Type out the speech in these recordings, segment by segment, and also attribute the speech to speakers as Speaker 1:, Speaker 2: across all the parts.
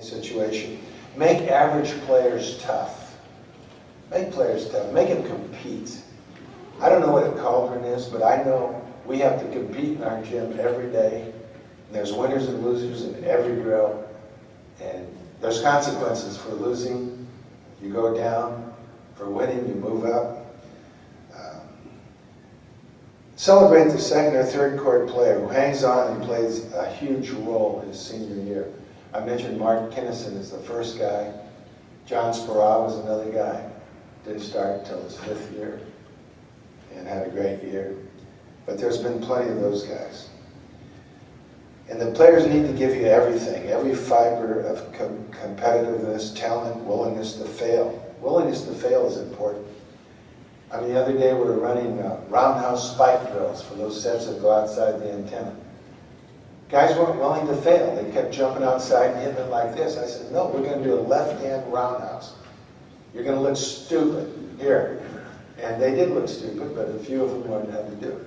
Speaker 1: situation. Make average players tough. Make players tough. Make them compete. I don't know what a cauldron is, but I know we have to compete in our gym every day. And there's winners and losers in every drill. And there's consequences for losing. You go down. For winning, you move up. Celebrate the second or third court player who hangs on and plays a huge role his senior year. I mentioned Mark Kinnison is the first guy. John Sparrow was another guy. Didn't start until his 5th year and had a great year. But there's been plenty of those guys. And the players need to give you everything, every fiber of competitiveness, talent, willingness to fail. Willingness to fail is important. I mean, the other day we were running roundhouse spike drills for those sets that go outside the antenna. Guys weren't willing to fail. They kept jumping outside and hitting it like this. I said, no, we're going to do a left-hand roundhouse. You're going to look stupid here. And they did look stupid, but a few of them learned how to do it.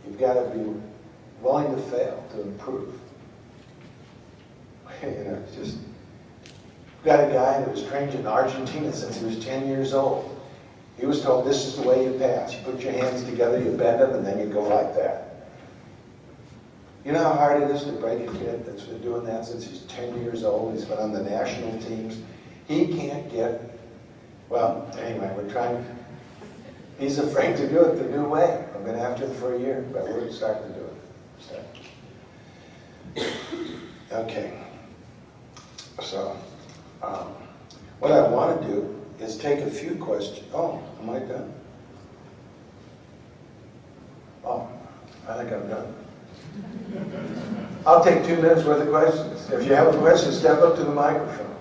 Speaker 1: You've got to be willing to fail, to improve. You know, it's just, we've got a guy that was trained in Argentina since he was 10 years old. He was told, this is the way you pass. You put your hands together, you bend them, and then you go like that. You know how hard it is to break a kid that's been doing that since he's 10 years old? He's been on the national teams. He can't get, well, anyway, we're trying. He's afraid to do it the new way. I've been after him for a year, but we're starting to do it. Okay. So, what I want to do is take a few questions. Oh, am I done? Oh, I think I'm done. I'll take 2 minutes worth of questions. If you have a question, step up to the microphone.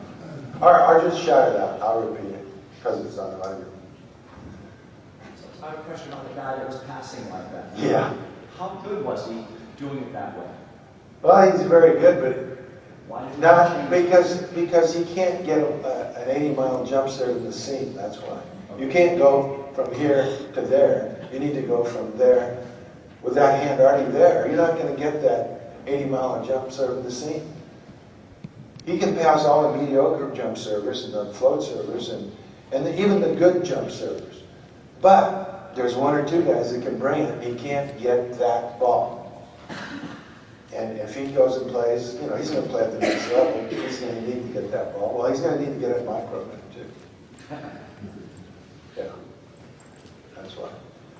Speaker 1: Or just shout it out. I'll repeat it because it's on the audio.
Speaker 2: I have a question on the guy that was passing like that.
Speaker 1: Yeah.
Speaker 2: How good was he doing it that way?
Speaker 1: Well, he's very good, but
Speaker 2: Why did he
Speaker 1: not
Speaker 2: change?
Speaker 1: because he can't get an 80-mile jump serve in the seam. That's why. You can't go from here to there. You need to go from there with that hand already there. You're not going to get that 80-mile jump serve in the seam. He can pass all the mediocre jump servers and the float servers and even the good jump servers. But there's 1 or 2 guys that can bring it. He can't get that ball. And if he goes and plays, you know, he's going to play at the next level. He's going to need to get that ball. Well, he's going to need to get it in my program, too. Yeah. That's why.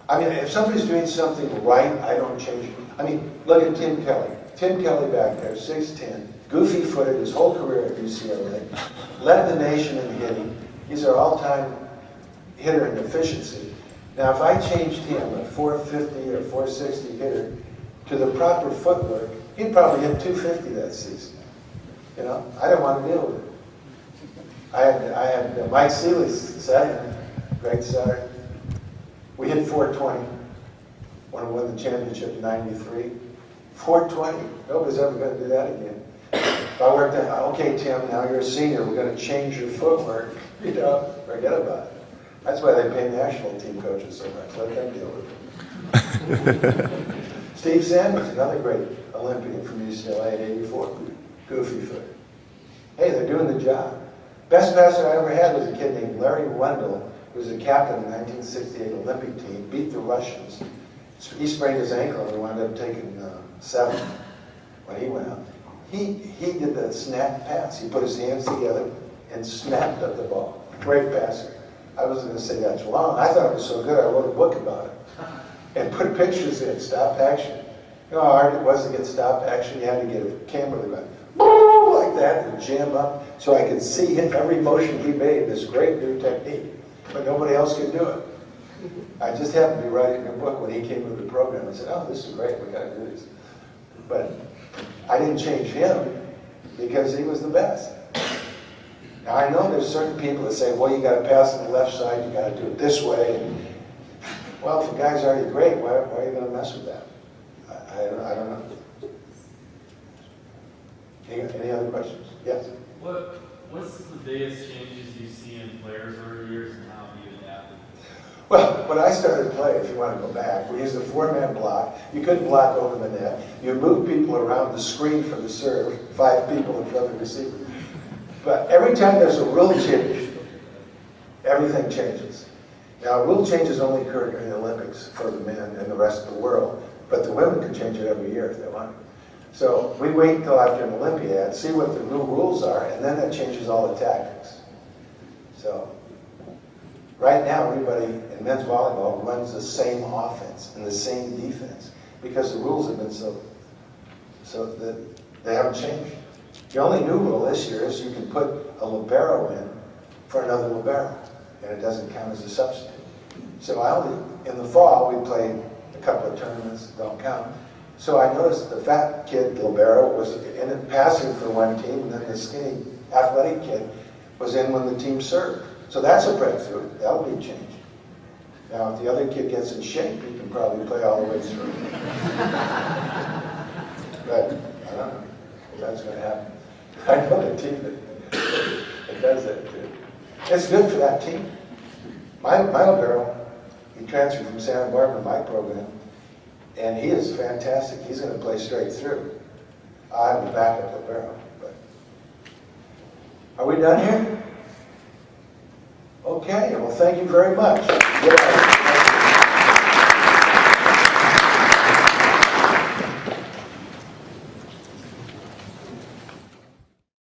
Speaker 1: I mean, if somebody's doing something right, I don't change it. I mean, look at Tim Kelly. Tim Kelly back there, 6'10", goofy-footed his whole career at UCLA, led the nation in hitting. He's our all-time hitter in efficiency. Now, if I changed him, a 450 or 460 hitter, to the proper footwork, he'd probably hit 250 that season. You know, I didn't want to deal with it. I had Mike Seeley's second, great setter. We hit 420 when we won the championship in '93. 420. Nobody's ever going to do that again. If I worked out, okay, Tim, now you're a senior. We're going to change your footwork. You know, forget about it. That's why they pay national team coaches so much. Let them deal with it. Steve Sanders, another great Olympian from UCLA at 84. Goofy foot. Hey, they're doing the job. Best passer I ever had was a kid named Larry Wendell, who was the captain of the 1968 Olympic team, beat the Russians. He sprained his ankle and wound up taking 7th when he went out. He did the snap pass. He put his hands together and snapped at the ball. Great passer. I wasn't going to say that's wrong. I thought it was so good I wrote a book about it and put pictures in, stop action. You know how hard it was to get stop action? You had to get a camera that went like that and jam up so I could see every motion he made, this great new technique. But nobody else could do it. I just happened to be writing a book when he came to the program. I said, oh, this is great, we got to do this. But I didn't change him because he was the best. Now I know there's certain people that say, well, you got to pass on the left side, you got to do it this way. Well, if the guy's already great, why are you going to mess with that? I don't know. Any other questions? Yes?
Speaker 3: What's the biggest changes you see in players over the years and how have you adapted?
Speaker 1: Well, when I started playing, if you want to go back, we used a 4-man block. You couldn't block over the net. You move people around the screen for the serve, 5 people in front of the receiver. But every time there's a rule change, everything changes. Now, rule changes only occur during the Olympics for the men and the rest of the world, but the women can change it every year if they want. So we wait until after an Olympiad, see what the new rules are, and then that changes all the tactics. So right now, everybody in men's volleyball runs the same offense and the same defense because the rules have been so that they haven't changed. The only new rule this year is you can put a libero in for another libero, and it doesn't count as a substitute. So in the fall, we played a couple of tournaments, don't count. So I noticed the fat kid, libero, was in it passing for one team, and then the skinny, athletic kid was in when the team served. So that's a breakthrough. That'll be changed. Now, if the other kid gets in shape, he can probably play all the way through. But I don't know if that's going to happen. I know the team that does that too. It's good for that team. My libero, he transferred from Santa Barbara, my program, and he is fantastic. He's going to play straight through. I have a backup libero. But are we done here? Okay, well, thank you very much.